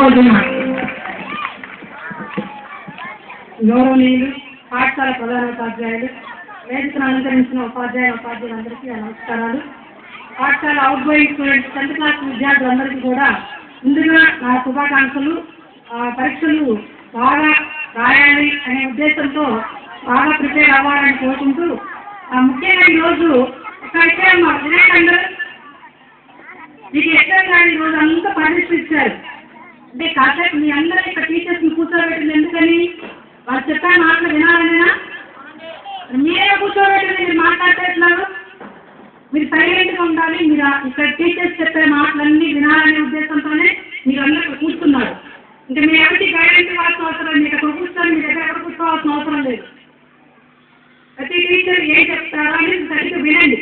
కోరుతున్నాను. గౌరవనీయులు పాఠశాల ప్రధానోపాధ్యాయులు, వేదికను అలంకరించిన ఉపాధ్యాయులందరికీ నమస్కారాలు. పాఠశాల out going students 10th class విద్యార్థులందరికీ కూడా ముందుగా నా శుభాకాంక్షలు. పరీక్షలు బాగా రాయాలి అనే ఉద్దేశంతో బాగా ప్రిపేర్ అవ్వాలని కోరుకుంటూ, ముఖ్యంగా ఈరోజు ఒక విషయం వినాయకందరూ మీకు ఎక్కడ ఈరోజు అంతా పరిశీలించారు. అంటే కాసేపు మీ అందరూ ఇక్కడ టీచర్స్ని కూర్చోబెట్టింది ఎందుకని? వాళ్ళు చెప్పే మాటలు వినాలనేనా? మీరే కూర్చోబెట్టింది మీరు మాట్లాడేట్లేదు. మీరు సైలెంట్గా ఉండాలి. మీరు ఇక్కడ టీచర్స్ చెప్పే మాటలన్నీ వినాలనే ఉద్దేశంతోనే మీరు అందరూ కూర్చున్నారు. ఇంకా మీరు ఎవరికి గైడెన్స్ ఇవ్వాల్సిన అవసరం లేదు. మీకు అక్కడ కూర్చొని మీ దగ్గర ఎవరు కూర్చోవాల్సిన అవసరం లేదు. ప్రతి టీచర్ ఏం చెప్తారో అని సరిగ్గా వినండి.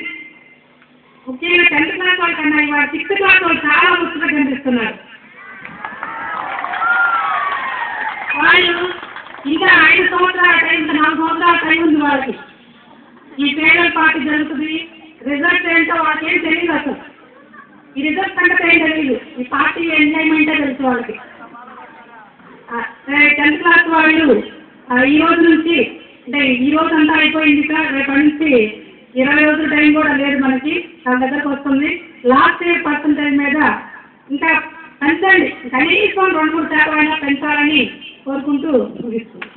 ముఖ్యంగా 10th క్లాస్ వాళ్ళు కన్నా ఇవాళ 6th క్లాస్ వాళ్ళు చాలా ముఖ్యంగా కనిపిస్తున్నారు. వాళ్ళు ఇంకా 5 సంవత్సరాల టైం, ఇంకా 4 సంవత్సరాల టైం ఉంది వాళ్ళకి. ఈ ఫేర్వెల్ పార్టీ జరుగుతుంది. రిజల్ట్స్ ఏంటో వాళ్ళకి ఏం తెలియదు. అసలు ఈ రిజల్ట్స్ అంటే ఏం తెలియదు. ఈ పార్టీ ఎంజాయ్మెంటే తెలుసు వాళ్ళకి. 10th క్లాస్ వాళ్ళు ఈ రోజు నుంచి, అంటే ఈ రోజు అంతా అయిపోయింది సార్, రేపటి నుంచి 20 రోజుల టైం కూడా లేదు మనకి, వాళ్ళ దగ్గరకు వస్తుంది. లాస్ట్ ఇయర్ పర్సంటేజ్ మీద ఇంకా పెంచండి, కనీసం 2-3% అయినా పెంచాలని కోరుకుంటూ ముగిస్తుంది.